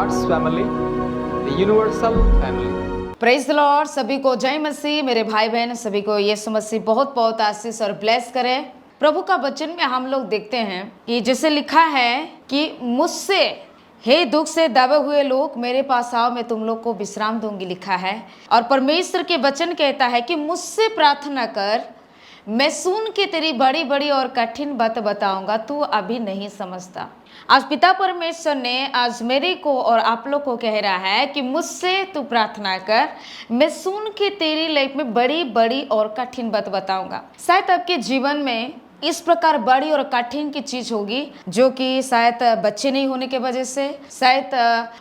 God's family, the universal family. Praise the Lord. सभी को जय मसीह। मेरे भाई बहन सभी को यीशु मसीह बहुत बहुत आशीष और ब्लेस करे। प्रभु का वचन में हम लोग देखते हैं कि जैसे लिखा है कि मुझसे हे दुख से दबे हुए लोग मेरे पास आओ, मैं तुम लोग को विश्राम दूंगी, लिखा है। और परमेश्वर के वचन कहता है कि मुझसे प्रार्थना कर, मैं सुन के तेरी बड़ी बड़ी और कठिन बात बताऊंगा, तू अभी नहीं समझता। आज पिता परमेश्वर ने आज मेरे को और आप लोग को कह रहा है कि मुझसे तू प्रार्थना कर, मैं सुन के तेरी लाइफ में बड़ी बड़ी और कठिन बात बताऊंगा। शायद आपके जीवन में इस प्रकार बड़ी और कठिन की चीज होगी जो कि शायद बच्चे नहीं होने के वजह से, शायद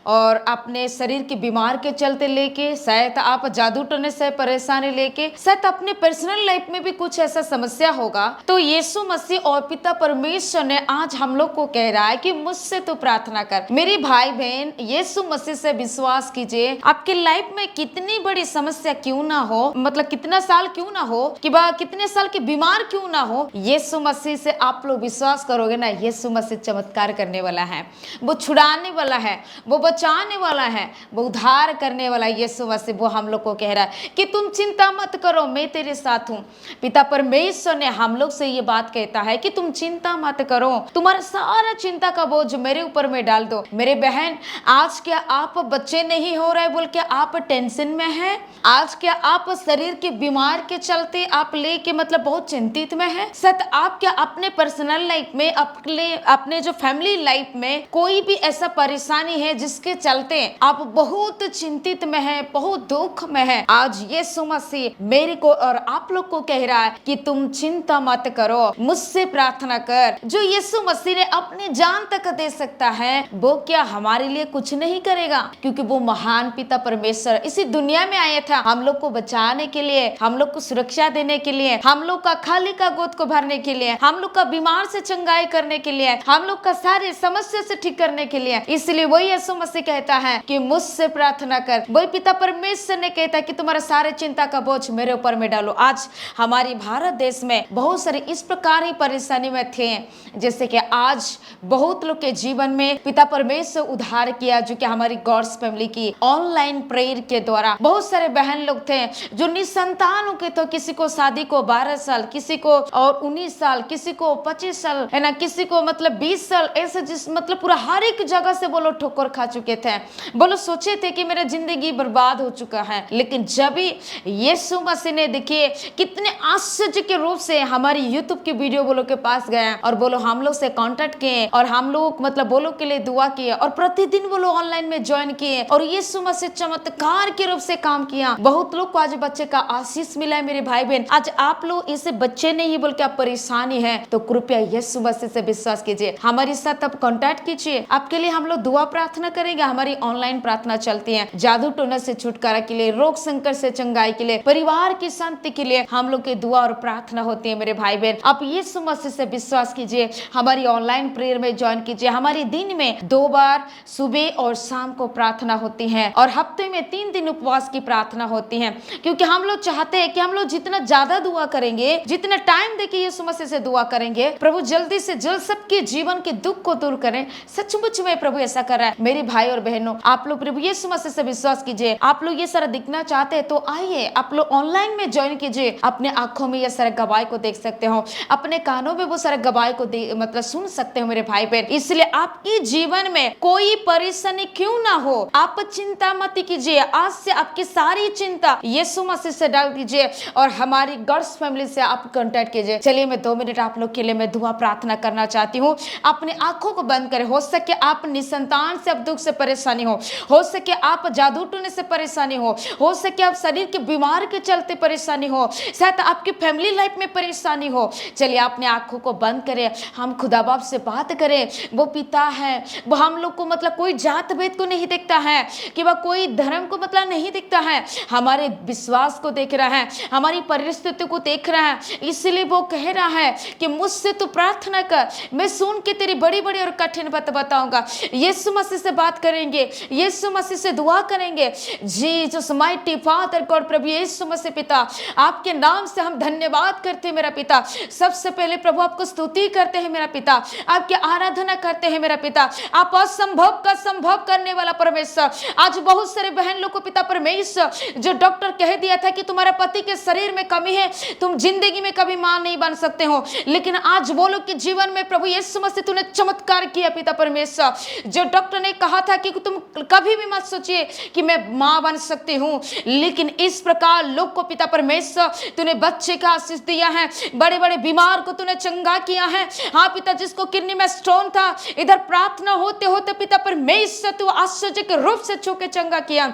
और अपने शरीर की बीमार के चलते लेके, शायद आप जादू टोने से परेशानी लेके, शायद अपने पर्सनल लाइफ में भी कुछ ऐसा समस्या होगा। तो यीशु मसीह और पिता परमेश्वर ने आज हम लोग को कह रहा है कि मुझसे तो प्रार्थना कर। मेरे भाई बहन, यीशु मसीह से विश्वास कीजिए। आपके लाइफ में कितनी बड़ी समस्या क्यों ना हो, मतलब कितना साल क्यों ना हो, कि कितने साल की बीमार क्यों ना हो, यीशु मसीह से आप लोग विश्वास करोगे ना, यीशु मसीह चमत्कार करने वाला है, वो छुड़ाने वाला है, वो बचाने वाला है, वो उद्धार करने वाला है। यीशु मसीह वो हम लोग को कह रहा है कि तुम चिंता मत करो, मैं तेरे साथ हूँ। पिता परमेश्वर ने हम लोग से ये बात कहता है कि तुम चिंता मत करो, तुम्हारा सारा चिंता का बोझ मेरे ऊपर में डाल दो। मेरे बहन, आज क्या आप बच्चे नहीं हो रहे बोल के आप टेंशन में हैं? आज क्या आप शरीर के बीमार के चलते आप लेके मतलब बहुत चिंतित में हैं? सत आप क्या अपने पर्सनल लाइफ में, अपने जो फैमिली लाइफ में कोई भी ऐसा परेशानी है जिसके चलते आप बहुत चिंतित में हैं, बहुत दुख में हैं? आज यीशु मसीह मेरे को और आप लोग को कह रहा है कि तुम चिंता मत करो, मुझसे प्रार्थना कर। जो यीशु मसीह ने अपनी जान तक दे सकता है, वो क्या हमारे लिए कुछ नहीं करेगा? क्योंकि वो महान पिता परमेश्वर इसी दुनिया में आया था हम लोग को बचाने के लिए, हम लोग को सुरक्षा देने के लिए, हम लोग का खाली का गोद को भरने के लिए, हम लोग का बीमार से चंगाई करने के लिए, हम लोग का सारे समस्या से ठीक करने के लिए। इसलिए वही यीशु मसीह कहता है कि मुझसे प्रार्थना कर। वही पिता परमेश्वर ने कहता है कि तुम्हारा सारे चिंता का बोझ मेरे ऊपर में डालो। आज हमारी भारत देश में बहुत सारे इस प्रकार ही परेशानी में थे, जैसे कि आज बहुत लोग के जीवन में पिता परमेश्वर उद्धार किया, जो कि हमारी गॉड्स फैमिली की ऑनलाइन प्रेयर के द्वारा। बहुत सारे बहन लोग थे जो निसंतान हो गए थे, किसी को शादी को 12 साल, किसी को और 19 साल, किसी को 25 साल है ना, किसी को मतलब 20 साल, ऐसे जिस मतलब पूरा हर एक जगह से बोलो ठोकर खा चुके थे, बोलो सोचे थे कि मेरा जिंदगी बर्बाद हो चुका है। लेकिन जब भी यीशु मसीह ने देखिए कितने आश्चर्य के रूप से हमारी यूट्यूब की वीडियो बोलो के पास गए और बोलो हम लोग से कांटेक्ट किए और हम लोग मतलब बोलो के लिए दुआ किए और प्रतिदिन बोलो ऑनलाइन में ज्वाइन किए और यीशु मसीह चमत्कार के रूप से काम किया। बहुत लोग को आज बच्चे का आशीष मिला है। मेरे भाई बहन, आज आप लोग इसे बच्चे नहीं बोल के आप परेशानी है तो कृपया यीशु मसीह से विश्वास कीजिए, हमारे साथ आप कांटेक्ट कीजिए, आपके लिए हम लोग दुआ प्रार्थना करेंगे। हमारी ऑनलाइन प्रार्थना चलती है जादू टोना से छुटकारा के लिए, रोग संकट से चंगाई के लिए, परिवार की शांति के लिए हम लोग की दुआ और प्रार्थना होती है। मेरे भाई बहन, आप यीशु मसीह से विश्वास कीजिए, हमारी ऑनलाइन प्रेयर में ज्वाइन कीजिए। हमारी दिन में 2 बार सुबह और शाम को प्रार्थना होती है और हफ्ते में 3 दिन उपवास की प्रार्थना होती है, क्योंकि हम लोग चाहते हैं कि हम लोग जितना ज्यादा दुआ करेंगे, जितना टाइम देके यीशु मसीह से दुआ करेंगे, प्रभु जल्दी से जल्द सबके जीवन के दुख को दूर करें। सचमुच में प्रभु ऐसा कर रहा है। मेरे भाई और बहनों, आप लोग प्रभु यीशु मसीह से विश्वास कीजिए। आप लोग ये सारा दिखना चाहते हैं तो आइए, आप लोग ऑनलाइन में ज्वाइन कीजिए। अपने आंखों में ये सारे गवाही को देख सकते हो, अपने कानों में वो सारे गवाही को मतलब सुन सकते हो मेरे भाई बहन। इसलिए आपके जीवन में कोई परेशानी क्यों ना हो, आप चिंता मत कीजिए। आज से आपकी सारी चिंता यीशु मसीह से डाल दीजिए और हमारी गॉड्स फैमिली से आप कांटेक्ट कीजिए। चलिए मैं 2 मिनट आप लोग के लिए मैं दुआ प्रार्थना करना चाहती हूँ। अपने आंखों को बंद करें। हो सके आप निसंतान से अब दुख से परेशानी हो सके आप जादू टोने से परेशानी हो सके आप शरीर के बीमार के चलते परेशानी हो, शायद आपकी फैमिली लाइफ में परेशानी हो। चलिए अपने आंखों को बंद करें, हम खुदा बाप से बात करें। वो पिता है, वो हम लोग को मतलब कोई जात भेद को नहीं देखता है, कि वह कोई धर्म को मतलब नहीं देखता है, हमारे विश्वास को देख रहा है, हमारी परिस्थिति को देख रहा है। इसलिए वो कह रहा है कि मुझसे तू प्रार्थना कर, मैं सुन के तेरी बड़ी बड़ी और कठिन बात बताऊंगा। यीशु मसीह से बात करेंगे, यीशु मसीह से दुआ करेंगे। जीसस माइटी फादर गॉड, प्रभु यीशु मसीह पिता, आपके नाम से हम धन्यवाद करते हैं मेरा पिता। सबसे पहले प्रभु आपको स्तुति करते हैं मेरा पिता, आपकी आराधना करते हैं मेरा पिता। आप असंभव का संभव करने वाला परमेश्वर। आज बहुत सारे बहन लोग को पिता परमेश्वर, जो डॉक्टर कह दिया था कि तुम्हारे पति के शरीर में कमी है, तुम जिंदगी में कभी मां नहीं बन सकते हो, लेकिन आज बोलो कि जीवन में प्रभु यीशु मसीह तूने चमत्कार किया पिता परमेश्वर। जो डॉक्टर ने कहा था कि तुम कभी भी मत सोचिए कि मैं मां बन सकती हूं, लेकिन इस प्रकार लोग को पिता परमेश्वर तूने बच्चे का आशीष दिया है। बड़े बड़े बीमार को तूने चंगा किया है। हाँ पिता, जिसको किडनी में स्टोन था, इधर प्रार्थना होते होते पिता परमेश्वर तू आश्चर्य के रूप से छू के चंगा किया।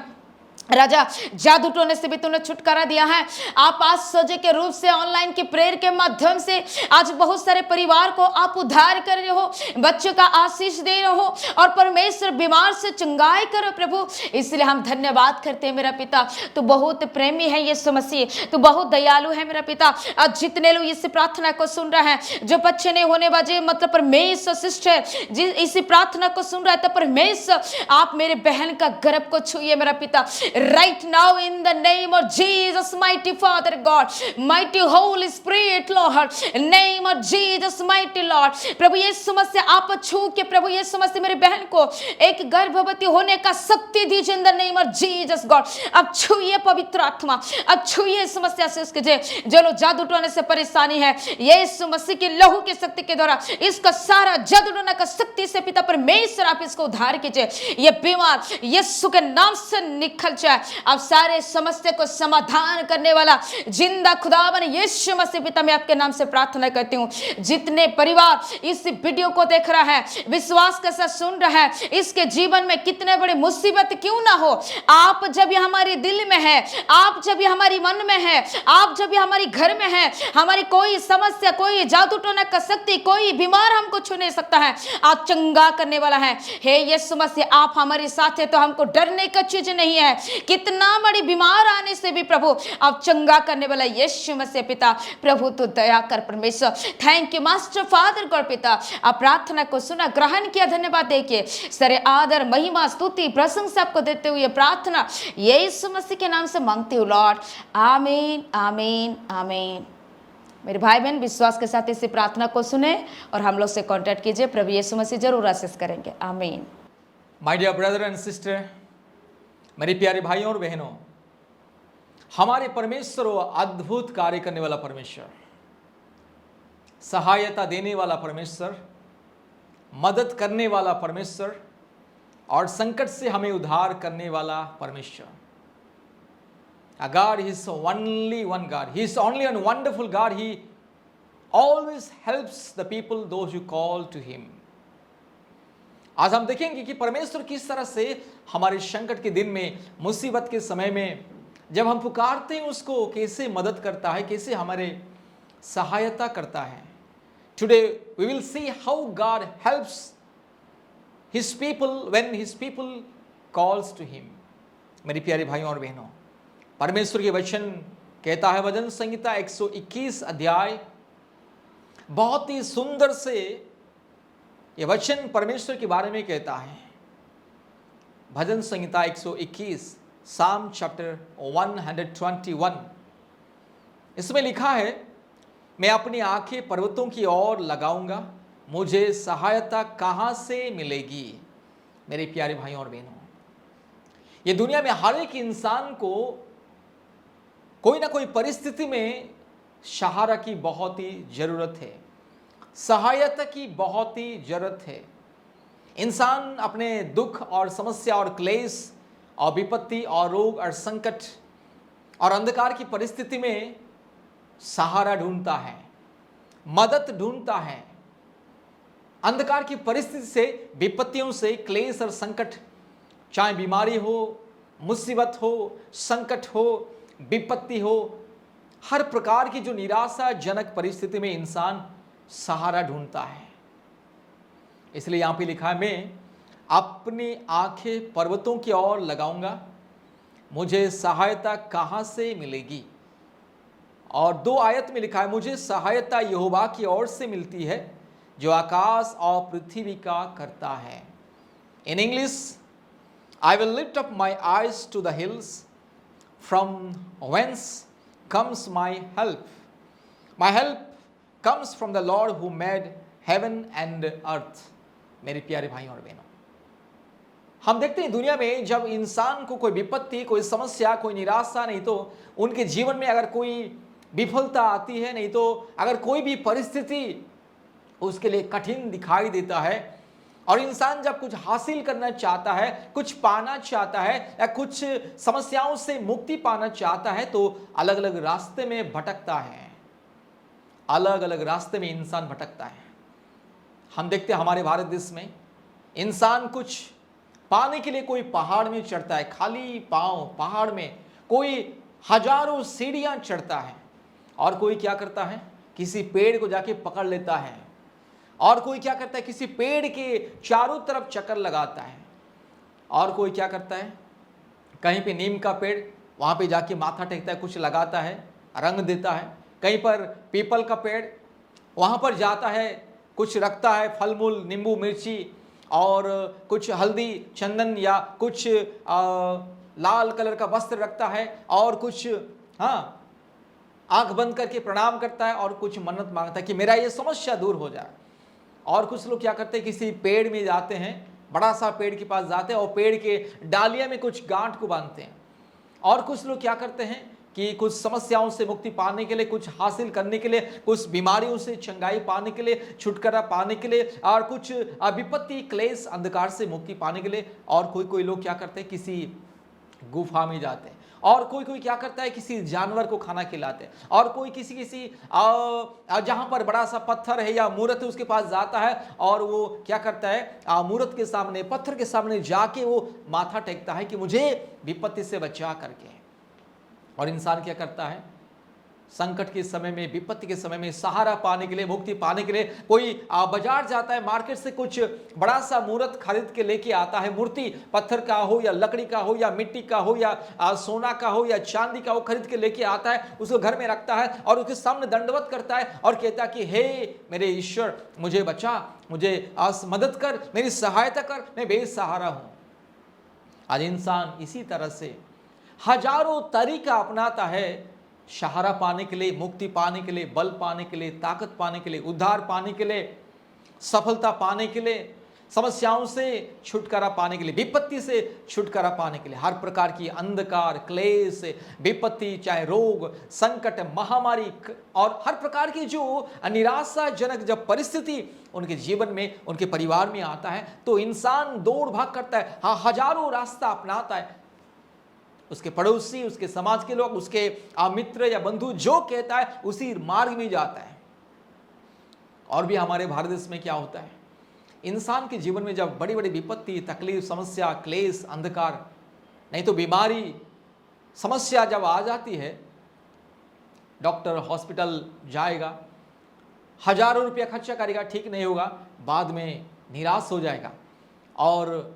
राजा, जादू टोने से भी तूने छुटकारा दिया है। आप आश्चर्य के रूप से ऑनलाइन की प्रेयर के माध्यम से आज बहुत सारे परिवार को आप उद्धार कर रहे हो, बच्चों का आशीष दे रहे हो, और परमेश्वर बीमार से चंगाई करो प्रभु। इसलिए हम धन्यवाद करते हैं मेरा पिता। तू बहुत प्रेमी है यीशु मसीह, तू बहुत दयालु है मेरा पिता। आज जितने लोग इस प्रार्थना को सुन रहे हैं, जो बच्चे नहीं होने वाले, मतलब परमेश्वर सिस्टर जिस इसी प्रार्थना को सुन रहा है, तो परमेश्वर आप मेरे बहन का गर्भ को छुइए मेरा पिता। Right now in the name of Jesus, mighty Father God, mighty Holy Spirit Lord, name of Jesus, mighty Lord, प्रभु यीशु मसीह आप छू के प्रभु यीशु मसीह मेरी बहन को एक गर्भवती होने का शक्ति दीजिए in the name of Jesus God। अब छूइए पवित्र आत्मा, अब छूइए यीशु मसीह से उसके जो लोग जादू टोने से परेशानी है, यीशु मसीह की लहू की शक्ति के द्वारा इसका सारा जादू टोना का शक्ति से पिता परमेश्वर आप इसको उद्धार कीजिए। ये बीमार यीशु के नाम से निकल जाए। अब सारे समस्या को समाधान करने वाला जिंदा खुदावन यीशु मसीह पिता, मैं आपके नाम से प्रार्थना करती हूँ। जितने परिवार इस वीडियो को देख रहा है, विश्वास के साथ सुन रहा है, इसके जीवन में कितने बड़े मुसीबत क्यों ना हो, आप जब ये हमारे दिल में है, आप जब ये हमारी मन में है, आप जब ये हमारी घर में है, हमारी कोई समस्या, कोई जादू टोना का शक्ति, कोई बीमार हमको छू नहीं सकता है। आप चंगा करने वाला है। हे यीशु मसीह, आप हमारे साथ है तो हमको डरने का चीज नहीं है। कितना बड़ी बीमार आने से भी प्रभु आप चंगा करने वाला यीशु मसीह पिता, प्रभु तो दया कर परमेश्वर। Thank you master father God पिता, आप प्रार्थना को सुना, ग्रहण किया, धन्यवाद देखिए। सारे आदर महिमा स्तुति प्रशंसा आपको देते हुए प्रार्थना यीशु मसीह के नाम से मांगते हूँ लॉर्ड, आमीन आमीन आमीन। मेरे भाई बहन विश्वास के साथ इसी प्रार्थना को सुने और हम लोग से कांटेक्ट कीजिए। प्रभु यीशु मसीह जरूर आशीष करेंगे। आमीन। My dear brother and sister, मेरे प्यारे भाइयों और बहनों, हमारे परमेश्वर वो अद्भुत कार्य करने वाला परमेश्वर, सहायता देने वाला परमेश्वर, मदद करने वाला परमेश्वर और संकट से हमें उद्धार करने वाला परमेश्वर। God is only one God. He is only one wonderful God. He always helps the people, those who call to Him. आज हम देखेंगे कि परमेश्वर किस तरह से हमारे संकट के दिन में, मुसीबत के समय में जब हम पुकारते हैं उसको, कैसे मदद करता है, कैसे हमारे सहायता करता है। Today we will see how God helps His people when His people calls to Him. मेरी प्यारे भाइयों और बहनों, परमेश्वर के वचन कहता है, भजन संहिता 121 अध्याय, बहुत ही सुंदर से ये वचन परमेश्वर के बारे में कहता है। भजन संहिता 121, साम चैप्टर 121, इसमें लिखा है, मैं अपनी आंखें पर्वतों की ओर लगाऊंगा, मुझे सहायता कहां से मिलेगी। मेरे प्यारे भाइयों और बहनों, ये दुनिया में हर एक इंसान को कोई ना कोई परिस्थिति में सहारा की बहुत ही जरूरत है, सहायता की बहुत ही जरूरत है। इंसान अपने दुख और समस्या और क्लेश और विपत्ति और रोग और संकट और अंधकार की परिस्थिति में सहारा ढूंढता है, मदद ढूंढता है। अंधकार की परिस्थिति से, विपत्तियों से, क्लेश और संकट, चाहे बीमारी हो, मुसीबत हो, संकट हो, विपत्ति हो, हर प्रकार की जो निराशाजनक परिस्थिति में इंसान सहारा ढूंढता है। इसलिए यहां पे लिखा है, मैं अपनी आंखें पर्वतों की ओर लगाऊंगा, मुझे सहायता कहां से मिलेगी। और 2 आयत में लिखा है, मुझे सहायता यहोवा की ओर से मिलती है जो आकाश और पृथ्वी का करता है। In English, I will lift up my eyes to the hills from whence comes my help. My help comes from the Lord who made heaven and earth. मेरे प्यारे भाई और बहनों, हम देखते हैं दुनिया में जब इंसान को कोई विपत्ति, कोई समस्या, कोई निराशा, नहीं तो उनके जीवन में अगर कोई विफलता आती है, नहीं तो अगर कोई भी परिस्थिति उसके लिए कठिन दिखाई देता है और इंसान जब कुछ हासिल करना चाहता है, कुछ पाना चाहता है या कुछ समस्याओं से मुक्ति पाना चाहता है, तो अलग अलग रास्ते में भटकता है। अलग अलग रास्ते में इंसान भटकता है। हम देखते हैं हमारे भारत देश में इंसान कुछ पाने के लिए कोई पहाड़ में चढ़ता है, खाली पांव पहाड़ में, कोई हजारों सीढ़ियां चढ़ता है, और कोई क्या करता है, किसी पेड़ को जाके पकड़ लेता है, और कोई क्या करता है, किसी पेड़ के चारों तरफ चक्कर लगाता है, और कोई क्या करता है, कहीं पे नीम का पेड़, वहां पे जाके माथा टेकता है, कुछ लगाता है, रंग देता है। कहीं पर पीपल का पेड़, वहां पर जाता है, कुछ रखता है, फल मूल, नींबू मिर्ची और कुछ हल्दी चंदन या कुछ लाल कलर का वस्त्र रखता है, और कुछ आंख बंद करके प्रणाम करता है, और कुछ मन्नत मांगता है कि मेरा ये समस्या दूर हो जाए। और कुछ लोग क्या करते हैं, किसी पेड़ में जाते हैं, बड़ा सा पेड़ के पास जाते हैं और पेड़ के डालिया में कुछ गांठ को बांधते हैं। और कुछ लोग क्या करते हैं कि कुछ समस्याओं से मुक्ति पाने के लिए, कुछ हासिल करने के लिए, कुछ बीमारियों से चंगाई पाने के लिए, छुटकारा पाने के लिए, और कुछ विपत्ति, क्लेश, अंधकार से मुक्ति पाने के लिए, और कोई लोग क्या करते हैं, किसी गुफा में जाते हैं, और कोई क्या करता है, किसी जानवर को खाना खिलाते हैं, और कोई किसी जहां पर बड़ा सा पत्थर है या मूर्त है उसके पास जाता है, और वो क्या करता है, मूर्त के सामने, पत्थर के सामने जाके वो माथा टेकता है कि मुझे विपत्ति से बचा करके। और इंसान क्या करता है, संकट के समय में, विपत्ति के समय में सहारा पाने के लिए, मुक्ति पाने के लिए कोई बाजार जाता है, मार्केट से कुछ बड़ा सा मूर्त खरीद के लेके आता है। मूर्ति पत्थर का हो या लकड़ी का हो या मिट्टी का हो या सोना का हो या चांदी का हो, खरीद के लेके आता है, उसको घर में रखता है और उसके सामने दंडवत करता है और कहता है कि हे मेरे ईश्वर, मुझे बचा, मुझे मदद कर, मेरी सहायता कर, मैं बेसहारा हूं। आज इंसान इसी तरह से हजारों तरीका अपनाता है सहारा पाने के लिए, मुक्ति पाने के लिए, बल पाने के लिए, ताकत पाने के लिए, उद्धार पाने के लिए, सफलता पाने के लिए, समस्याओं से छुटकारा पाने के लिए, विपत्ति से छुटकारा पाने के लिए। हर प्रकार की अंधकार, क्लेश, विपत्ति, चाहे रोग, संकट, महामारी और हर प्रकार की जो निराशाजनक जब परिस्थिति उनके जीवन में, उनके परिवार में आता है, तो इंसान दौड़ भाग करता है, हजारों रास्ता अपनाता है। उसके पड़ोसी, उसके समाज के लोग, उसके मित्र या बंधु जो कहता है उसी मार्ग में जाता है। और भी हमारे भारत देश में क्या होता है, इंसान के जीवन में जब बड़ी बड़ी विपत्ति, तकलीफ, समस्या, क्लेश, अंधकार, नहीं तो बीमारी, समस्या जब आ जाती है, डॉक्टर हॉस्पिटल जाएगा, हजारों रुपया खर्चा करेगा, ठीक नहीं होगा, बाद में निराश हो जाएगा। और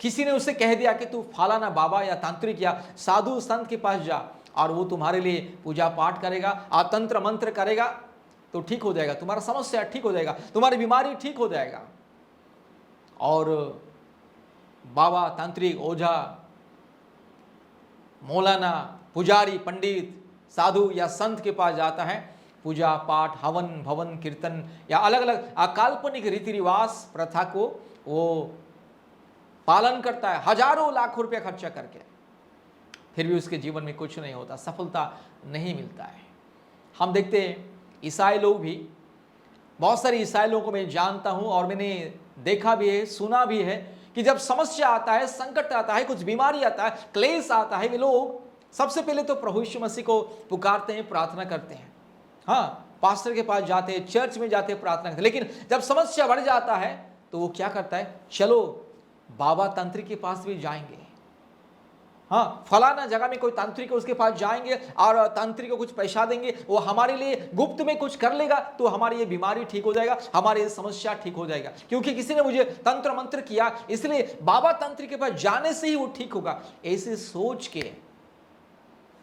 किसी ने उसे कह दिया कि तू फलाना बाबा या तांत्रिक या साधु संत के पास जा और वो तुम्हारे लिए पूजा पाठ करेगा, तंत्र मंत्र करेगा, तो ठीक हो जाएगा, तुम्हारा समस्या ठीक हो जाएगा, तुम्हारी बीमारी ठीक हो जाएगा। और बाबा, तांत्रिक, ओझा, मौलाना, पुजारी, पंडित, साधु या संत के पास जाता है, पूजा पाठ, हवन, भवन, कीर्तन या अलग अलग काल्पनिक रीति रिवाज, प्रथा को वो पालन करता है, हजारों लाखों रुपया खर्चा करके, फिर भी उसके जीवन में कुछ नहीं होता, सफलता नहीं मिलता है। हम देखते हैं ईसाई लोग भी, बहुत सारे ईसाई लोगों को मैं जानता हूं और मैंने देखा भी है, सुना भी है कि जब समस्या आता है, संकट आता है, कुछ बीमारी आता है, क्लेश आता है, वे लोग सबसे पहले तो प्रभु यीशु मसीह को पुकारते हैं, प्रार्थना करते हैं, पास्टर के पास जाते हैं, चर्च में जाते हैं, प्रार्थना करते हैं। लेकिन जब समस्या बढ़ जाता है तो वो क्या करता है, चलो बाबा तांत्रिक के पास भी जाएंगे, फलाना जगह में कोई तांत्रिक है उसके पास जाएंगे और तांत्रिक को कुछ पैसा देंगे, वो हमारे लिए गुप्त में कुछ कर लेगा तो हमारी ये बीमारी ठीक हो जाएगा, हमारी ये समस्या ठीक हो जाएगा, क्योंकि किसी ने मुझे तंत्र मंत्र किया, इसलिए बाबा तांत्रिक के पास जाने से ही वो ठीक होगा। ऐसे सोच के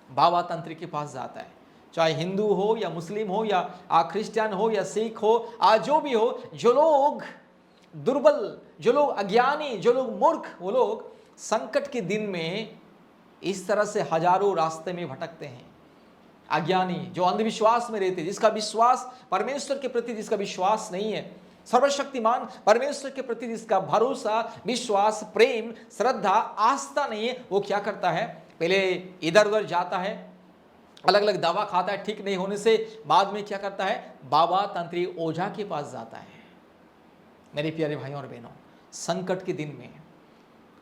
बाबा तांत्रिक के पास जाता है, चाहे हिंदू हो या मुस्लिम हो या क्रिश्चियन हो या सिख हो, जो भी हो, जो लोग दुर्बल, जो लोग अज्ञानी, जो लोग मूर्ख, वो लोग संकट के दिन में इस तरह से हजारों रास्ते में भटकते हैं। अज्ञानी जो अंधविश्वास में रहते, जिसका विश्वास परमेश्वर के प्रति, जिसका विश्वास नहीं है, सर्वशक्तिमान परमेश्वर के प्रति जिसका भरोसा, विश्वास, प्रेम, श्रद्धा, आस्था नहीं है, वो क्या करता है, पहले इधर उधर जाता है, अलग अलग दवा खाता है, ठीक नहीं होने से बाद में क्या करता है, बाबा तांत्रिक ओझा के पास जाता है। मेरे प्यारे भाइयों और बहनों, संकट के दिन में,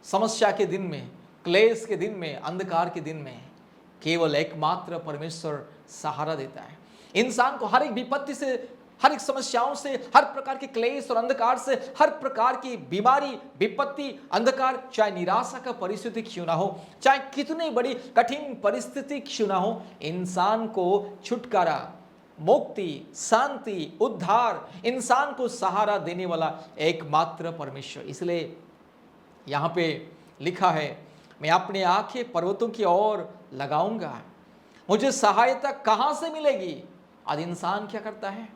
समस्या के दिन में, क्लेश के दिन में, अंधकार के दिन में केवल एकमात्र परमेश्वर सहारा देता है। इंसान को हर एक विपत्ति से, हर एक समस्याओं से, हर प्रकार के क्लेश और अंधकार से, हर प्रकार की बीमारी, विपत्ति, अंधकार, चाहे निराशा का परिस्थिति क्यों ना हो, चाहे कितनी बड़ी कठिन परिस्थिति क्यों ना हो, इंसान को छुटकारा, मुक्ति, शांति, उद्धार, इंसान को सहारा देने वाला एकमात्र परमेश्वर। इसलिए यहाँ पे लिखा है, मैं अपनी आंखें पर्वतों की ओर लगाऊंगा, मुझे सहायता कहां से मिलेगी। आज इंसान क्या करता है,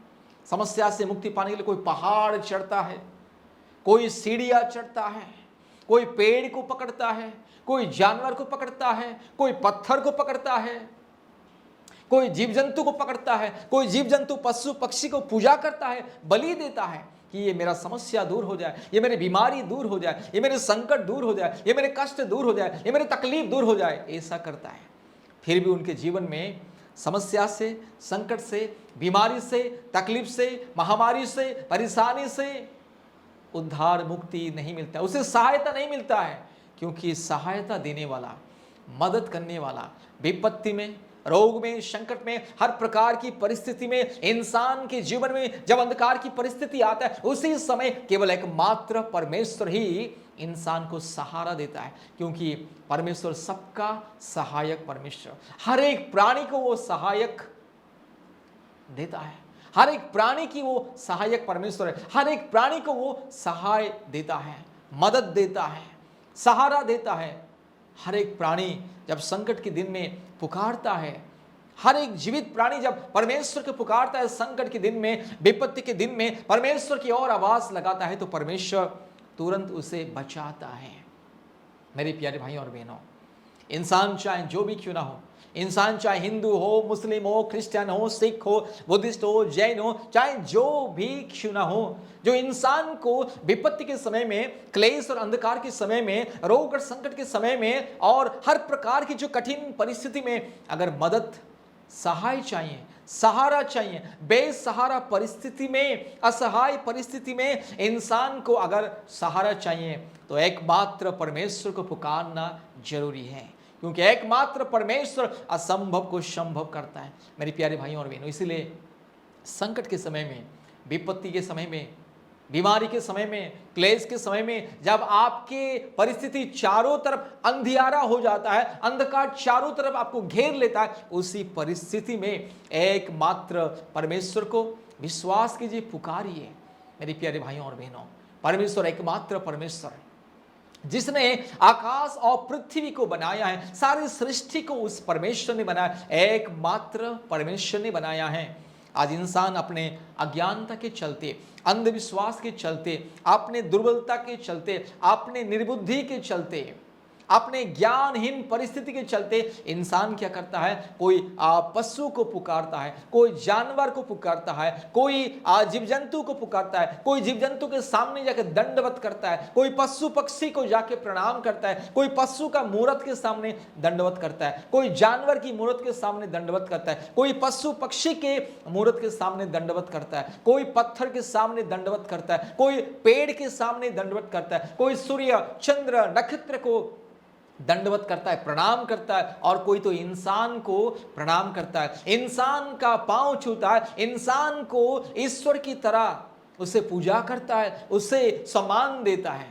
समस्या से मुक्ति पाने के लिए कोई पहाड़ चढ़ता है, कोई सीढ़ियां चढ़ता है, कोई पेड़ को पकड़ता है, कोई जानवर को पकड़ता है, कोई पत्थर को पकड़ता है, कोई जीव जंतु को पकड़ता है, कोई जीव जंतु, पशु पक्षी को पूजा करता है, बलि देता है कि ये मेरा समस्या दूर हो जाए, ये मेरी बीमारी दूर हो जाए, ये मेरे संकट दूर हो जाए, ये मेरे कष्ट दूर हो जाए, ये मेरी तकलीफ दूर हो जाए। ऐसा करता है, फिर भी उनके जीवन में समस्या से, संकट से, बीमारी से, तकलीफ से, महामारी से, परेशानी से उद्धार, मुक्ति नहीं मिलता, उसे सहायता नहीं मिलता है। क्योंकि सहायता देने वाला, मदद करने वाला, विपत्ति में, रोग में, संकट में, हर प्रकार की परिस्थिति में, इंसान के जीवन में जब अंधकार की परिस्थिति आता है, उसी समय केवल एकमात्र परमेश्वर ही इंसान को सहारा देता है। क्योंकि परमेश्वर सबका सहायक परमेश्वर, हर एक प्राणी को वो सहायक देता है, हर एक प्राणी की वो सहायक परमेश्वर है, हर एक प्राणी को वो सहाय देता है, मदद देता है, सहारा देता है। हर एक प्राणी जब संकट के दिन में पुकारता है, हर एक जीवित प्राणी जब परमेश्वर को पुकारता है, संकट के दिन में, विपत्ति के दिन में परमेश्वर की ओर आवाज लगाता है, तो परमेश्वर तुरंत उसे बचाता है। मेरे प्यारे भाइयों और बहनों, इंसान चाहे जो भी क्यों ना हो, इंसान चाहे हिंदू हो, मुस्लिम हो, क्रिश्चियन हो, सिख हो, बुद्धिस्ट हो, जैन हो, चाहे जो भी क्यों ना हो, जो इंसान को विपत्ति के समय में, क्लेश और अंधकार के समय में, रोग और संकट के समय में और हर प्रकार की जो कठिन परिस्थिति में अगर मदद, सहाय चाहिए, सहारा चाहिए, बेसहारा परिस्थिति में, असहाय परिस्थिति में इंसान को अगर सहारा चाहिए, तो एकमात्र परमेश्वर को पुकारना जरूरी है। क्योंकि एकमात्र परमेश्वर असंभव को संभव करता है। मेरे प्यारे भाइयों और बहनों, इसीलिए संकट के समय में, विपत्ति के समय में, बीमारी के समय में, क्लेश के समय में, जब आपके परिस्थिति चारों तरफ अंधियारा हो जाता है, अंधकार चारों तरफ आपको घेर लेता है, उसी परिस्थिति में एकमात्र परमेश्वर को विश्वास कीजिए, पुकारिए। मेरे प्यारे भाइयों और बहनों, परमेश्वर एकमात्र परमेश्वर है जिसने आकाश और पृथ्वी को बनाया है, सारी सृष्टि को उस परमेश्वर ने बनाया, एकमात्र परमेश्वर ने बनाया है। आज इंसान अपने अज्ञानता के चलते, अंधविश्वास के चलते, अपने दुर्बलता के चलते, अपने निर्बुद्धि के चलते, अपने ज्ञानहीन परिस्थिति के चलते इंसान क्या करता है, कोई पशु को पुकारता है, कोई जानवर को पुकारता है, कोई जीव जंतु को पुकारता है, कोई जीव जंतु के सामने जाकर दंडवत करता है, कोई पशु पक्षी को जाके प्रणाम करता है, कोई पशु का मूर्त के सामने दंडवत करता है, कोई जानवर की मूर्त के सामने दंडवत करता है, कोई पशु पक्षी के मूर्त के सामने दंडवत करता है, कोई पत्थर के सामने दंडवत करता है, कोई पेड़ के सामने दंडवत करता है, कोई सूर्य, चंद्र, नक्षत्र को दंडवत करता है, प्रणाम करता है, और कोई तो इंसान को प्रणाम करता है, इंसान का पांव छूता है, इंसान को ईश्वर की तरह उसे पूजा करता है, उसे सम्मान देता है।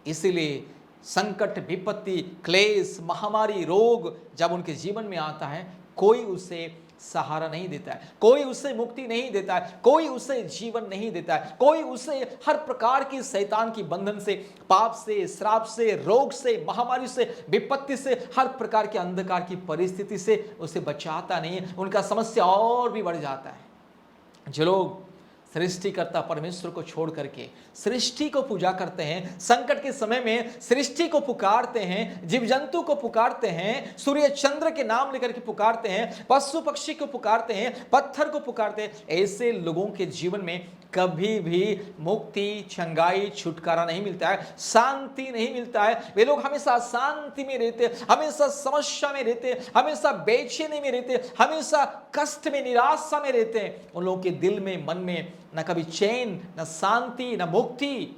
इसीलिए संकट, विपत्ति, क्लेश, महामारी, रोग जब उनके जीवन में आता है, कोई उसे सहारा नहीं देता है, कोई उसे मुक्ति नहीं देता है, कोई उसे जीवन नहीं देता है, कोई उसे हर प्रकार की शैतान की बंधन से, पाप से, श्राप से, रोग से, महामारी से, विपत्ति से, हर प्रकार के अंधकार की परिस्थिति से उसे बचाता नहीं है। उनका समस्या और भी बढ़ जाता है। जो लोग सृष्टिकर्ता परमेश्वर को छोड़ करके सृष्टि को पूजा करते हैं, संकट के समय में सृष्टि को पुकारते हैं, जीव जंतु को पुकारते हैं, सूर्य चंद्र के नाम लेकर के पुकारते हैं, पशु पक्षी को पुकारते हैं, पत्थर को पुकारते हैं, ऐसे लोगों के जीवन में कभी भी मुक्ति, चंगाई, छुटकारा नहीं मिलता है, शांति नहीं मिलता है। वे लोग हमेशा शांति में रहते, हमेशा समस्या में रहते, हमेशा बेचैनी में रहते, हमेशा कष्ट में, निराशा में रहते हैं। उन लोगों के दिल में, मन में न कभी चैन, न शांति, न मुक्ति,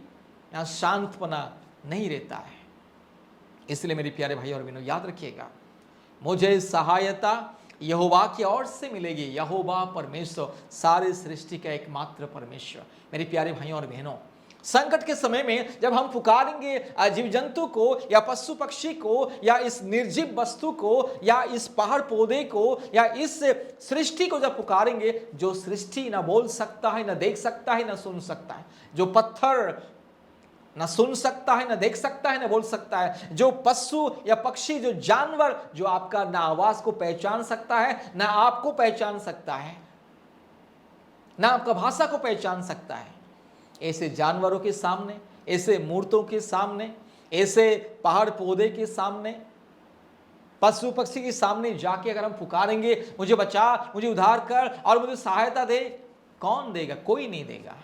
न शांतपना नहीं रहता है। इसलिए मेरे प्यारे भाई और बहनों, याद रखिएगा, मुझे सहायता यहोवा की ओर से मिलेगी। यहोवा परमेश्वर सारे सृष्टि का एकमात्र परमेश्वर। मेरे प्यारे भाइयों और बहनों, संकट के समय में जब हम पुकारेंगे जीव जंतु को या पशु पक्षी को या इस निर्जीव वस्तु को या इस पहाड़ पौधे को या इस सृष्टि को जब पुकारेंगे, जो सृष्टि ना बोल सकता है, ना देख सकता है, ना सुन सकता है, जो पत्थर ना सुन सकता है, ना देख सकता है, ना बोल सकता है, जो पशु या पक्षी, जो जानवर, जो आपका ना आवाज को पहचान सकता है, ना आपको पहचान सकता है, ना आपका भाषा को पहचान सकता है, ऐसे जानवरों के सामने, ऐसे मूर्तों के सामने, ऐसे पहाड़ पौधे के सामने, पशु पक्षी के सामने जाके अगर हम पुकारेंगे, मुझे बचा, मुझे उद्धार कर और मुझे सहायता दे, कौन देगा? कोई नहीं देगा।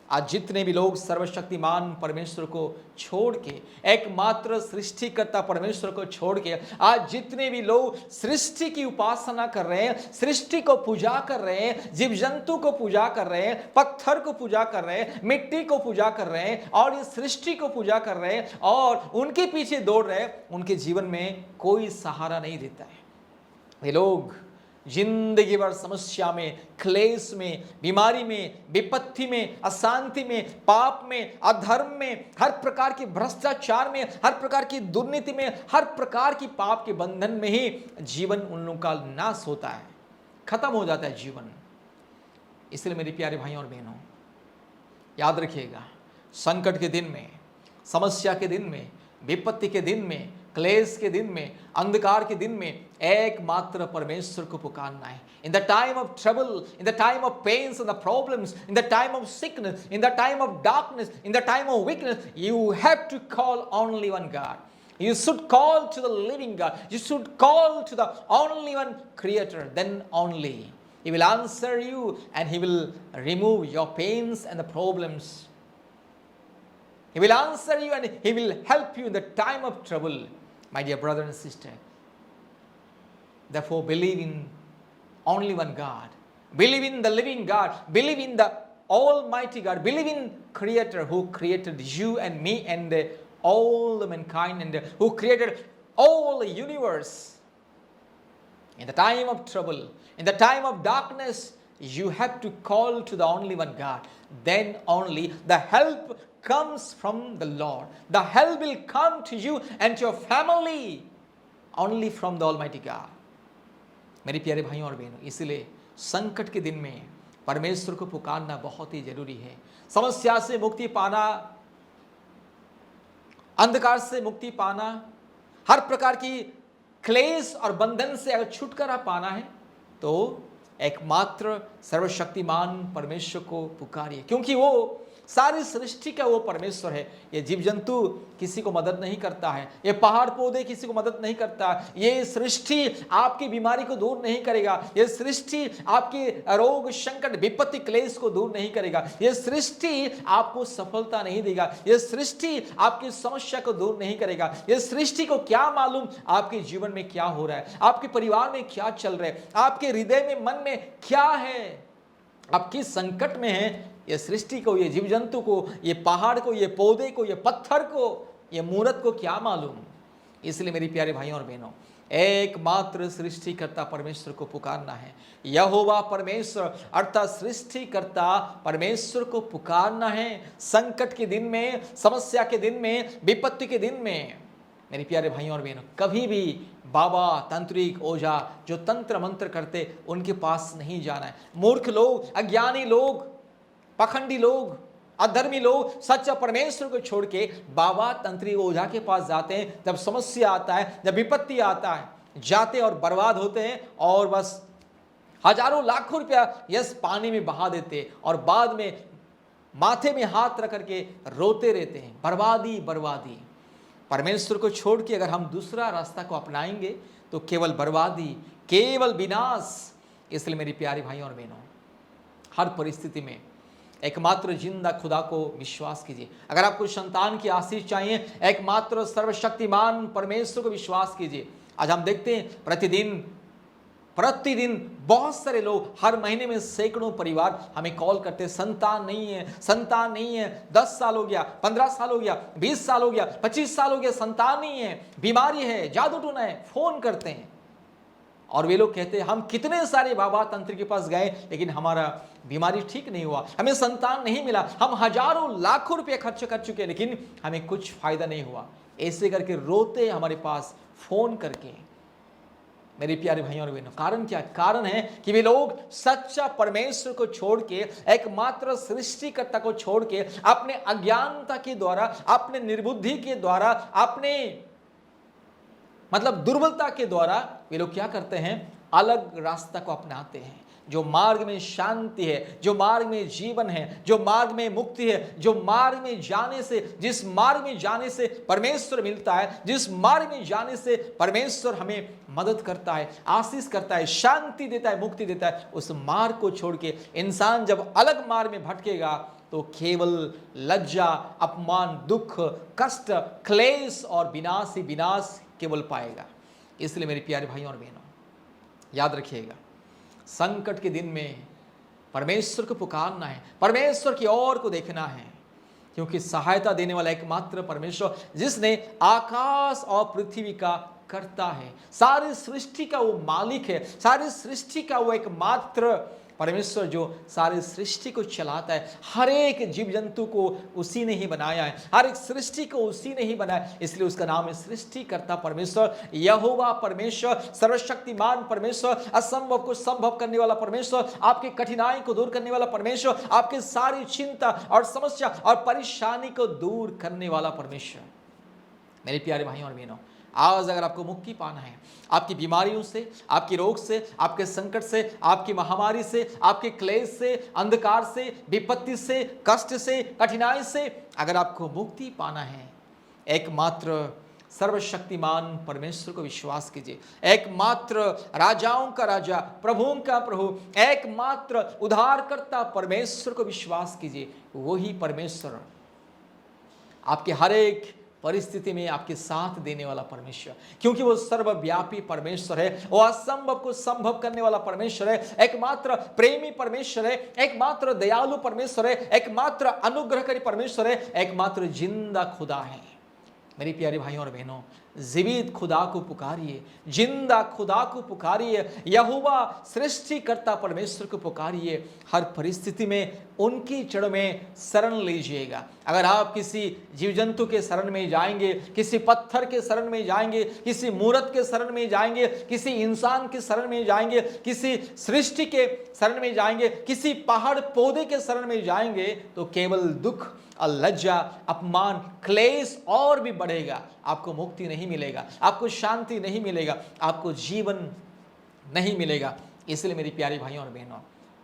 आज जितने भी लोग सर्वशक्तिमान परमेश्वर को छोड़ के, एकमात्र सृष्टिकर्ता परमेश्वर को छोड़ के, आज जितने भी लोग सृष्टि की उपासना कर रहे हैं, सृष्टि को पूजा कर रहे हैं, जीव जंतु को पूजा कर रहे हैं, पत्थर को पूजा कर रहे हैं, मिट्टी को पूजा कर रहे हैं और इस सृष्टि को पूजा कर रहे हैं और उनके पीछे दौड़ रहे हैं, उनके जीवन में कोई सहारा नहीं देता है। ये लोग जिंदगी भर समस्या में, क्लेश में, बीमारी में, विपत्ति में, अशांति में, पाप में, अधर्म में, हर प्रकार की भ्रष्टाचार में, हर प्रकार की दुर्नीति में, हर प्रकार की पाप के बंधन में ही जीवन उन लोगों का नाश होता है, खत्म हो जाता है जीवन। इसलिए मेरे प्यारे भाइयों और बहनों, याद रखिएगा, संकट के दिन में, समस्या के दिन में, विपत्ति के दिन में, क्लेश के दिन में, अंधकार के दिन में एकमात्र परमेश्वर को पुकारना है। In the time of trouble, in the time of pains and the problems, in the time of sickness, in the time of darkness, in the time of weakness, you have to call only one God. You should call to the living God. You should call to the only one Creator. Then only He will answer you and He will remove your pains and the problems. He will answer you and He will help you in the time of trouble, my dear brother and sister. Therefore, believe in only one God. Believe in the living God. Believe in the Almighty God. Believe in Creator who created you and me and all the mankind and who created all the universe. In the time of trouble, in the time of darkness, you have to call to the only one God. Then only the help comes from the Lord. The help will come to you and to your family only from the Almighty God. मेरे प्यारे भाइयों और बहनों, इसलिए संकट के दिन में परमेश्वर को पुकारना बहुत ही जरूरी है। समस्या से मुक्ति पाना, अंधकार से मुक्ति पाना, हर प्रकार की क्लेश और बंधन से अगर छुटकारा पाना है तो एकमात्र सर्वशक्तिमान परमेश्वर को पुकारिए, क्योंकि वो सारी सृष्टि का वो परमेश्वर है। ये जीव जंतु किसी को मदद नहीं करता है, ये पहाड़ पौधे किसी को मदद नहीं करता, ये सृष्टि आपकी बीमारी को दूर नहीं करेगा, ये सृष्टि आपके रोग संकट विपत्ति क्लेश को दूर नहीं करेगा, ये सृष्टि आपको सफलता नहीं देगा, ये सृष्टि आपकी समस्या को दूर नहीं करेगा। ये सृष्टि को क्या मालूम आपके जीवन में क्या हो रहा है, आपके परिवार में क्या चल रहा है, आपके हृदय में, मन में क्या है, आप किस संकट में हैं। ये सृष्टि को, ये जीव जंतु को, ये पहाड़ को, ये पौधे को, ये पत्थर को, ये मूर्त को क्या मालूम। इसलिए मेरी प्यारे भाइयों और बहनों, एकमात्र सृष्टिकर्ता परमेश्वर को पुकारना है। यहोवा परमेश्वर अर्थात सृष्टिकर्ता परमेश्वर को पुकारना है। संकट के दिन में, समस्या के दिन में, विपत्ति के दिन में मेरे प्यारे भाइयों और बहनों, कभी भी बाबा, तांत्रिक, ओझा जो तंत्र मंत्र करते उनके पास नहीं जाना है। मूर्ख लोग, अज्ञानी लोग, पखंडी लोग, अधर्मी लोग सच्चा परमेश्वर को छोड़ के बाबा, तंत्री, ओझा के पास जाते हैं। जब समस्या आता है, जब विपत्ति आता है, जाते और बर्बाद होते हैं और बस हजारों लाखों रुपया यस पानी में बहा देते और बाद में माथे में हाथ रख करके रोते रहते हैं। बर्बादी बर्बादी। परमेश्वर को छोड़ के अगर हम दूसरा रास्ता को अपनाएंगे तो केवल बर्बादी, केवल विनाश। इसलिए मेरी प्यारी भाइयों और बहनों, हर परिस्थिति में एकमात्र जिंदा खुदा को विश्वास कीजिए। अगर आपको संतान की आशीष चाहिए, एकमात्र सर्वशक्तिमान परमेश्वर को विश्वास कीजिए। आज हम देखते हैं प्रतिदिन बहुत सारे लोग, हर महीने में सैकड़ों परिवार हमें कॉल करते हैं, संतान नहीं है, संतान नहीं है, 10 साल हो गया, 15 साल हो गया, 20 साल हो गया, 25 साल हो गया, संतान नहीं है, बीमारी है, जादू टोना है, फोन करते हैं। और वे लोग कहते हैं हम कितने सारे बाबा, तंत्र के पास गए लेकिन हमारा बीमारी ठीक नहीं हुआ, हमें संतान नहीं मिला, हम हजारों लाखों रुपए खर्च कर चुके लेकिन हमें कुछ फायदा नहीं हुआ। ऐसे करके रोते हमारे पास फोन करके। मेरे प्यारे भाइयों और बहनों, कारण क्या? कारण है कि वे लोग सच्चा परमेश्वर को छोड़ के, एकमात्र सृष्टिकर्ता को छोड़ के, अपने अज्ञानता के द्वारा, अपने निर्बुद्धि के द्वारा, अपने दुर्बलता के द्वारा वे लोग क्या करते हैं? अलग रास्ता को अपनाते हैं। जो मार्ग में शांति है, जो मार्ग में जीवन है, जो मार्ग में मुक्ति है, जो मार्ग में जाने से, जिस मार्ग में जाने से परमेश्वर मिलता है, जिस मार्ग में जाने से परमेश्वर हमें मदद करता है, आशीष करता है, शांति देता है, मुक्ति देता है, उस मार्ग को छोड़ के इंसान जब अलग मार्ग में भटकेगा तो केवल लज्जा, अपमान, दुख, कष्ट, क्लेश और विनाश ही विनाश केवल पाएगा। इसलिए मेरे प्यारे भाइयों और बहनों, याद रखिएगा, संकट के दिन में परमेश्वर को पुकारना है, परमेश्वर की ओर को देखना है, क्योंकि सहायता देने वाला एकमात्र परमेश्वर, जिसने आकाश और पृथ्वी का करता है, सारी सृष्टि का वो मालिक है, सारी सृष्टि का वो एकमात्र परमेश्वर जो सारी सृष्टि को चलाता है। हर एक जीव जंतु को उसी ने ही बनाया है, हर एक सृष्टि को उसी ने ही बनाया, इसलिए उसका नाम है सृष्टिकर्ता परमेश्वर, यहोवा परमेश्वर, सर्वशक्तिमान परमेश्वर, असंभव को संभव करने वाला परमेश्वर, आपके कठिनाई को दूर करने वाला परमेश्वर, आपके सारी चिंता और समस्या और परेशानी को दूर करने वाला परमेश्वर। मेरे प्यारे भाइयों और बहनों, आज अगर आपको मुक्ति पाना है आपकी बीमारियों से, आपकी रोग से, आपके संकट से, आपकी महामारी से, आपके क्लेश से, अंधकार से, विपत्ति से, कष्ट से, कठिनाई से, अगर आपको मुक्ति पाना है, एकमात्र सर्वशक्तिमान परमेश्वर को विश्वास कीजिए। एकमात्र राजाओं का राजा, प्रभुओं का प्रभु, एकमात्र उद्धारकर्ता परमेश्वर को विश्वास कीजिए। वही परमेश्वर आपके हर एक परिस्थिति में आपके साथ देने वाला परमेश्वर, क्योंकि वो सर्वव्यापी परमेश्वर है, वो असंभव को संभव करने वाला परमेश्वर है, एकमात्र प्रेमी परमेश्वर है, एकमात्र दयालु परमेश्वर है, एकमात्र अनुग्रहकारी परमेश्वर है, एकमात्र जिंदा खुदा है। मेरी प्यारे भाइयों और बहनों, जीवित खुदा को पुकारिए, जिंदा खुदा को पुकारिए, यहोवा सृष्टिकर्ता परमेश्वर को पुकारिए। हर परिस्थिति में उनकी चरण में शरण लीजिएगा। अगर आप किसी जीव जंतु के शरण में जाएंगे, किसी पत्थर के शरण में जाएंगे, किसी मूर्त के शरण में जाएंगे, किसी इंसान के शरण में जाएंगे, किसी सृष्टि के शरण में जाएंगे, किसी पहाड़ पौधे के शरण में जाएंगे, तो केवल दुख और लज्जा, अपमान, क्लेश और भी बढ़ेगा। आपको मुक्ति नहीं मिलेगा, आपको शांति नहीं मिलेगा, आपको जीवन नहीं मिलेगा। इसलिए मेरी प्यारी भाइयों और बहनों,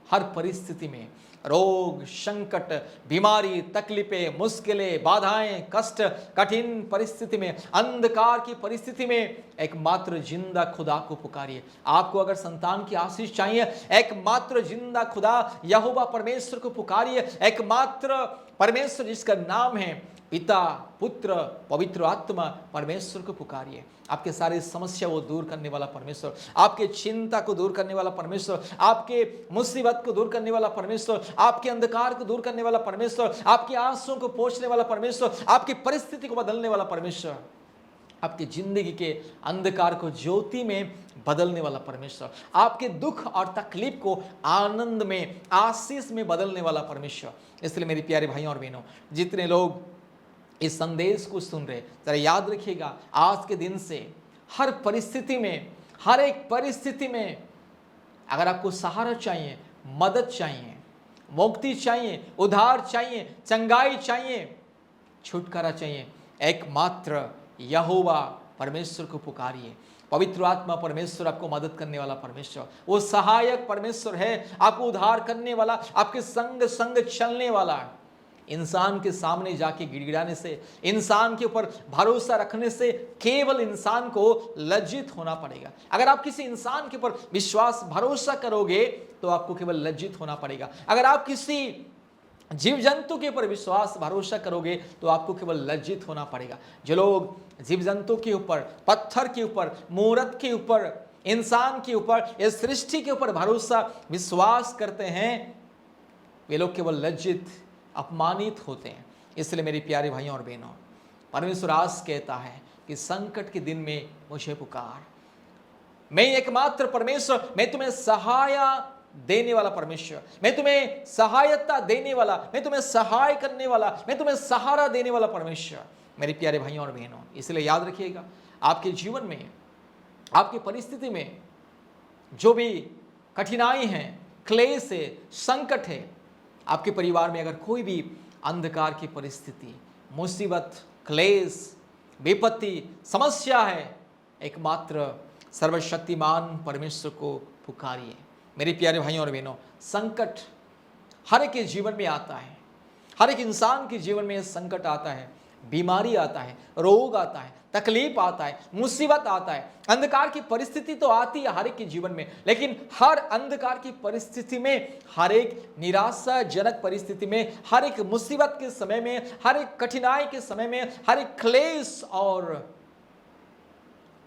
हर परिस्थिति में रोग, संकट, बीमारी, तकलीफें, मुश्किलें, बाधाएं, कष्ट, कठिन परिस्थिति में, अंधकार की परिस्थिति में एकमात्र जिंदा खुदा को पुकारिए। आपको अगर संतान की आशीष चाहिए, एकमात्र जिंदा खुदा यहोवा परमेश्वर को पुकारिए। एकमात्र परमेश्वर जिसका नाम है पिता, पुत्र, पवित्र आत्मा, परमेश्वर को पुकारिए। आपके सारी समस्या वो दूर करने वाला परमेश्वर, आपके चिंता को दूर करने वाला परमेश्वर, आपके मुसीबत को दूर करने वाला परमेश्वर, आपके अंधकार को दूर करने वाला परमेश्वर, आपकी आंसुओं को पोंछने वाला परमेश्वर, आपकी परिस्थिति को बदलने वाला परमेश्वर, आपकी जिंदगी के अंधकार को ज्योति में बदलने वाला परमेश्वर, आपके दुख और तकलीफ को आनंद में, आशीष में बदलने वाला परमेश्वर। इसलिए मेरी प्यारे भाइयों और बहनों, जितने लोग इस संदेश को सुन रहे, जरा याद रखिएगा, आज के दिन से हर परिस्थिति में, हर एक परिस्थिति में अगर आपको सहारा चाहिए, मदद चाहिए, मुक्ति चाहिए, उद्धार चाहिए, चंगाई चाहिए, छुटकारा चाहिए, एकमात्र यहोवा परमेश्वर को पुकारिए। पवित्र आत्मा परमेश्वर आपको मदद करने वाला परमेश्वर, वो सहायक परमेश्वर है, आपको उद्धार करने वाला, आपके संग संग चलने वाला। इंसान के सामने जाके गिड़गिड़ाने से, इंसान के ऊपर भरोसा रखने से केवल इंसान को लज्जित होना पड़ेगा। अगर आप किसी इंसान के ऊपर विश्वास भरोसा करोगे तो आपको केवल लज्जित होना पड़ेगा। अगर आप किसी जीव जंतु के ऊपर विश्वास भरोसा करोगे तो आपको केवल लज्जित होना पड़ेगा। जो लोग जीव जंतु के ऊपर, पत्थर के ऊपर, मूर्त के ऊपर, इंसान के ऊपर, इस सृष्टि के ऊपर भरोसा विश्वास करते हैं, वे लोग केवल लज्जित, अपमानित होते हैं। इसलिए मेरे प्यारे भाइयों और बहनों, परमेश्वर आज कहता है कि संकट के दिन में मुझे पुकार, मैं एकमात्र परमेश्वर, मैं तुम्हें सहायता देने वाला परमेश्वर, मैं तुम्हें सहायता देने वाला, मैं तुम्हें सहाय करने वाला, मैं तुम्हें सहारा देने वाला परमेश्वर। मेरे प्यारे भाइयों और बहनों, इसलिए याद रखिएगा, आपके जीवन में, आपकी परिस्थिति में जो भी कठिनाई है, क्लेश है, संकट है, आपके परिवार में अगर कोई भी अंधकार की परिस्थिति, मुसीबत, क्लेश, विपत्ति, समस्या है, एकमात्र सर्वशक्तिमान परमेश्वर को पुकारिए। मेरे प्यारे भाइयों और बहनों, संकट हर एक के जीवन में आता है, हर एक इंसान के जीवन में संकट आता है, बीमारी आता है, रोग आता है, तकलीफ आता है, मुसीबत आता है, अंधकार की परिस्थिति तो आती है हर एक के जीवन में। लेकिन हर अंधकार की परिस्थिति में, हर एक निराशाजनक परिस्थिति में, हर एक मुसीबत के समय में, हर एक कठिनाई के समय में, हर एक क्लेश और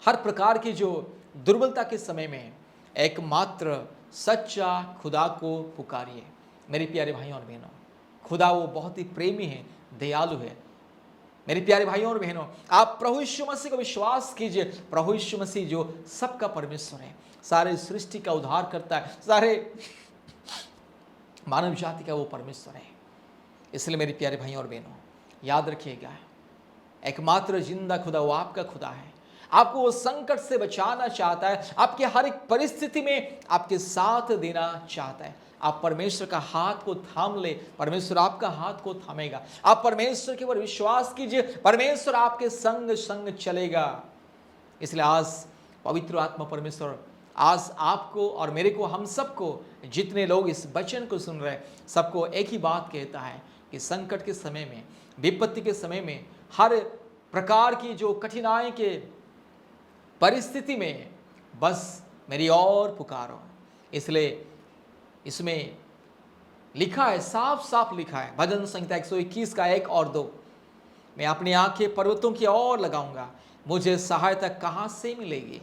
हर प्रकार की जो दुर्बलता के समय में एकमात्र सच्चा खुदा को पुकारिए। मेरे प्यारे भाइयों और बहनों, खुदा वो बहुत ही प्रेमी है, दयालु है। मेरे प्यारे भाइयों और बहनों, आप प्रभु यीशु मसीह को विश्वास कीजिए। प्रभु यीशु मसीह जो सबका परमेश्वर है, सारे सृष्टि का उद्धार करता है, सारे मानव जाति का वो परमेश्वर है। इसलिए मेरे प्यारे भाइयों और बहनों, याद रखिएगा, एकमात्र जिंदा खुदा वो आपका खुदा है। आपको वो संकट से बचाना चाहता है, आपके हर एक परिस्थिति में आपके साथ देना चाहता है। आप परमेश्वर का हाथ को थाम ले, परमेश्वर आपका हाथ को थामेगा। आप परमेश्वर के ऊपर विश्वास कीजिए, परमेश्वर आपके संग संग चलेगा। इसलिए आज पवित्र आत्मा परमेश्वर आज आपको और मेरे को, हम सबको, जितने लोग इस वचन को सुन रहे हैं, सबको एक ही बात कहता है कि संकट के समय में, विपत्ति के समय में, हर प्रकार की जो कठिनाई के परिस्थिति में बस मेरी और पुकारो। इसलिए इसमें लिखा है, साफ साफ लिखा है, भजन संहिता 121 का 1 और 2, मैं अपनी आंखें पर्वतों की ओर लगाऊंगा, मुझे सहायता कहाँ से मिलेगी?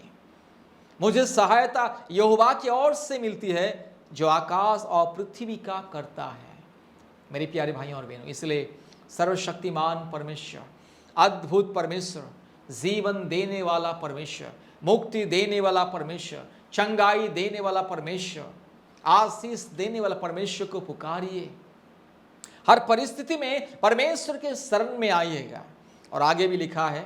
मुझे सहायता यहोवा की ओर से मिलती है, जो आकाश और पृथ्वी का करता है। मेरे प्यारे भाइयों और बहनों, इसलिए सर्वशक्तिमान परमेश्वर, अद्भुत परमेश्वर, जीवन देने वाला परमेश्वर, मुक्ति देने वाला परमेश्वर, चंगाई देने वाला परमेश्वर, आशीष देने वाला परमेश्वर को पुकारिए। हर परिस्थिति में परमेश्वर के शरण में आइएगा। और आगे भी लिखा है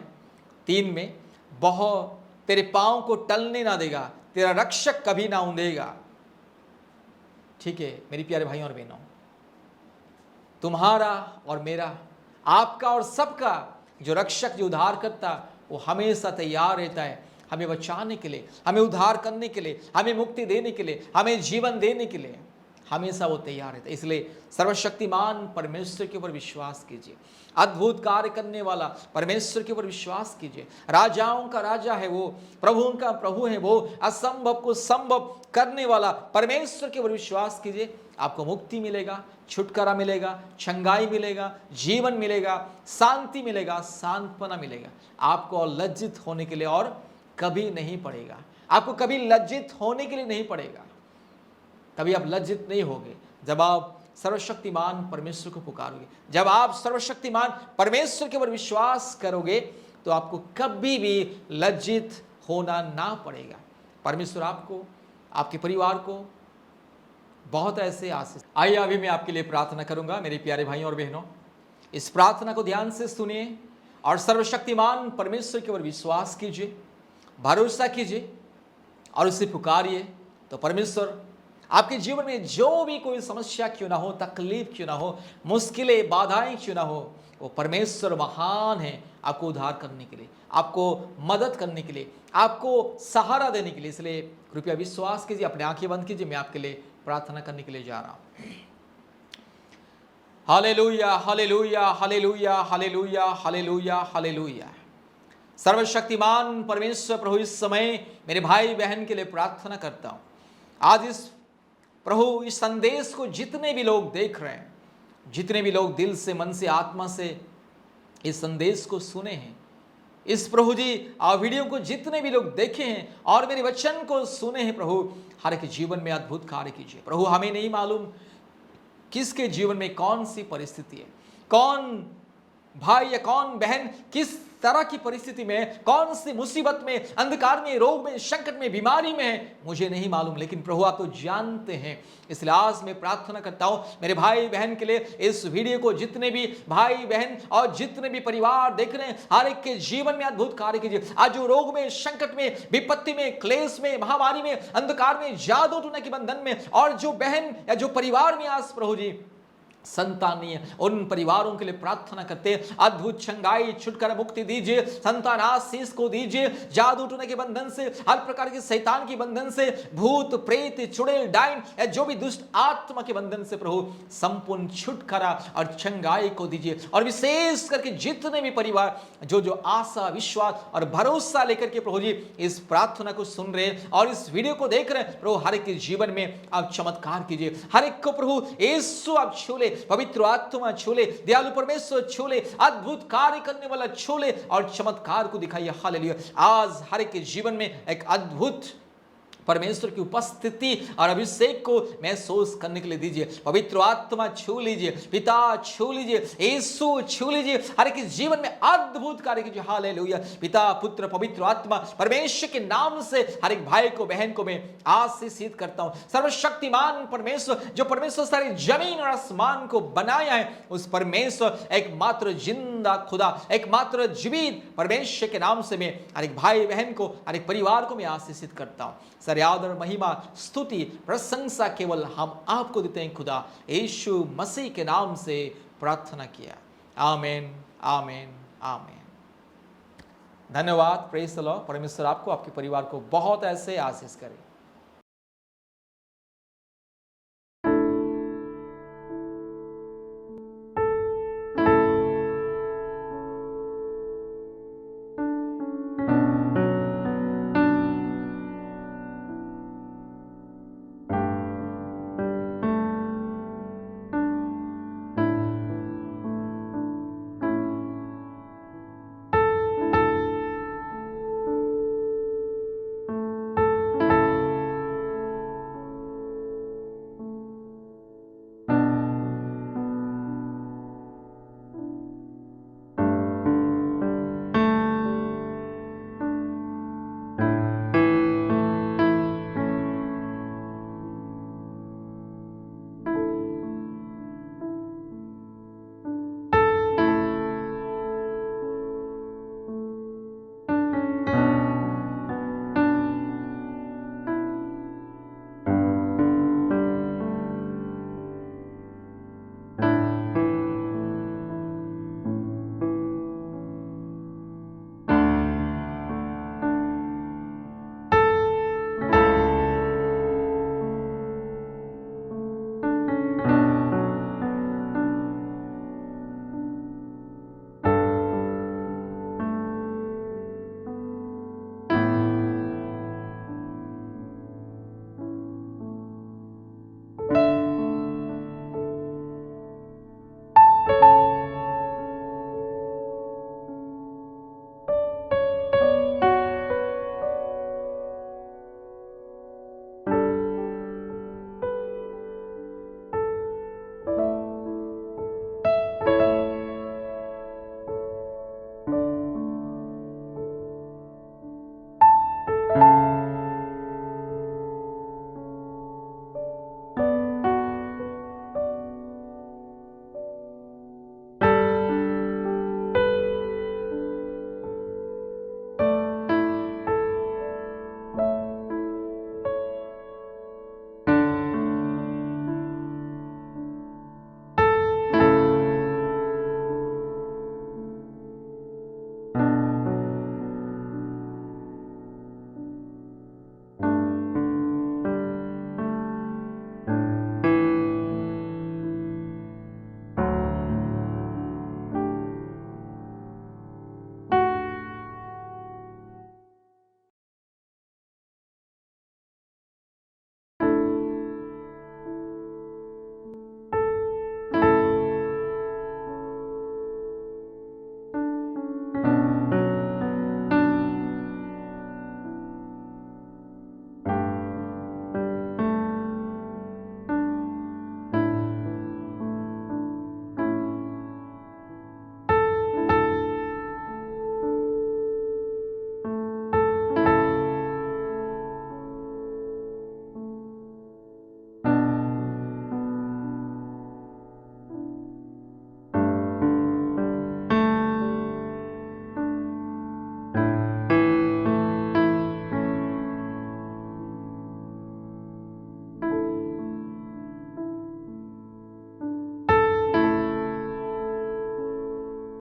3 में, बहुत तेरे पांव को टलने ना देगा, तेरा रक्षक कभी ना ऊंधेगा। ठीक है मेरी प्यारे भाइयों और बहनों, तुम्हारा और मेरा, आपका और सबका जो रक्षक, जो उद्धार करता, वो हमेशा तैयार रहता है हमें बचाने के लिए, हमें उद्धार करने के लिए, हमें मुक्ति देने के लिए, हमें जीवन देने के लिए, हमेशा वो तैयार रहता है। इसलिए सर्वशक्तिमान परमेश्वर के ऊपर विश्वास कीजिए, अद्भुत कार्य करने वाला परमेश्वर के ऊपर विश्वास कीजिए। राजाओं का राजा है वो, प्रभुओं का प्रभु है वो, असंभव को संभव करने वाला परमेश्वर के ऊपर विश्वास कीजिए। आपको मुक्ति मिलेगा, छुटकारा मिलेगा, चंगाई मिलेगा, जीवन मिलेगा, शांति मिलेगा, सांत्वना मिलेगा। आपको और लज्जित होने के लिए और कभी नहीं पड़ेगा, आपको कभी लज्जित होने के लिए नहीं पड़ेगा। कभी आप लज्जित नहीं होगे जब आप सर्वशक्तिमान परमेश्वर को पुकारोगे। जब आप सर्वशक्तिमान परमेश्वर के ऊपर विश्वास करोगे तो आपको कभी भी लज्जित होना ना पड़ेगा। परमेश्वर आपको, आपके परिवार को बहुत ऐसे आशीष। आइए अभी मैं आपके लिए प्रार्थना करूंगा। मेरे प्यारे भाइयों और बहनों, इस प्रार्थना को ध्यान से सुनिए और सर्वशक्तिमान परमेश्वर की ओर विश्वास कीजिए, भरोसा कीजिए और उसे पुकारिए। तो परमेश्वर आपके जीवन में जो भी कोई समस्या क्यों ना हो, तकलीफ क्यों ना हो, मुश्किलें बाधाएं क्यों ना हो, वो परमेश्वर महान है आपको उद्धार करने के लिए, आपको मदद करने के लिए, आपको सहारा देने के लिए। इसलिए कृपया विश्वास कीजिए, अपने आंखें बंद कीजिए, मैं आपके लिए प्रार्थना करने के लिए जा रहा हूं। Hallelujah, hallelujah, hallelujah, hallelujah, hallelujah, hallelujah. सर्वशक्तिमान परमेश्वर प्रभु, इस समय मेरे भाई बहन के लिए प्रार्थना करता हूं। आज इस प्रभु इस संदेश को जितने भी लोग देख रहे हैं, जितने भी लोग दिल से, मन से, आत्मा से इस संदेश को सुने हैं, इस प्रभु जी वीडियो को जितने भी लोग देखे हैं और मेरे वचन को सुने हैं, प्रभु हर एक जीवन में अद्भुत कार्य कीजिए। प्रभु हमें नहीं मालूम किसके जीवन में कौन सी परिस्थिति है, कौन भाई या कौन बहन किस तरह की परिस्थिति में, कौन सी मुसीबत में, अंधकार में, रोग में, संकट में, बीमारी में है, मुझे नहीं मालूम, लेकिन प्रभु आप तो जानते हैं। इसलिए आज मैं प्रार्थना करता हूं मेरे भाई बहन के लिए, इस वीडियो को जितने भी भाई बहन और जितने भी परिवार देख रहे हैं, हर एक के जीवन में अद्भुत कार्य कीजिए। आज जो रोग में, संकट में, विपत्ति में, क्लेश में, महामारी में, अंधकार में, जादू टूने के बंधन में, और जो बहन या जो परिवार में आज प्रभु जी संतान नहीं है, उन परिवारों के लिए प्रार्थना करते हैं। अद्भुत छंगाई, छुटकारा, मुक्ति दीजिए, संतान आशीष को दीजिए, जादू टूने के बंधन से, हर प्रकार के शैतान के बंधन से, भूत प्रेत, चुड़ैल, डायन या जो भी दुष्ट आत्मा के बंधन से प्रभु संपूर्ण छुटकारा और छंगाई को दीजिए। और विशेष करके जितने भी परिवार जो आशा, विश्वास और भरोसा लेकर के प्रभु जी इस प्रार्थना को सुन रहे हैं और इस वीडियो को देख रहे हैं, प्रभु हर एक के जीवन में आप चमत्कार कीजिए। हर एक को प्रभु यीशु आप छूले, पवित्र आत्मा छूले, दयालु परमेश्वर छूले, अद्भुत कार्य करने वाला छूले और चमत्कार को दिखाइए। हालेलुया। आज हर एक के जीवन में एक अद्भुत परमेश्वर की उपस्थिति और अभिषेक को महसूस करने के लिए दीजिए। पवित्र आत्मा छू लीजिए, पिता छू लीजिए, यीशु छू लीजिए, हर एक जीवन में अद्भुत कार्य कीजिए। हालेलुया। पिता, पुत्र, पवित्र आत्मा, परमेश्वर के नाम से हर एक भाई को, बहन को मैं आशीषित करता हूं। सर्वशक्तिमान परमेश्वर, जो परमेश्वर सारी जमीन और आसमान को बनाया है, उस परमेश्वर एकमात्र जिंदा खुदा, एकमात्र जीवित परमेश्वर के नाम से मैं हर एक भाई बहन को, हर एक परिवार को मैं आशीषित करता हूं। आदर, महिमा, स्तुति, प्रशंसा केवल हम आपको देते हैं खुदा, यीशु मसीह के नाम से प्रार्थना किया। आमीन, आमीन, आमीन। धन्यवाद। Praise the Lord. परमेश्वर आपको, आपके परिवार को बहुत ऐसे आशीष करे।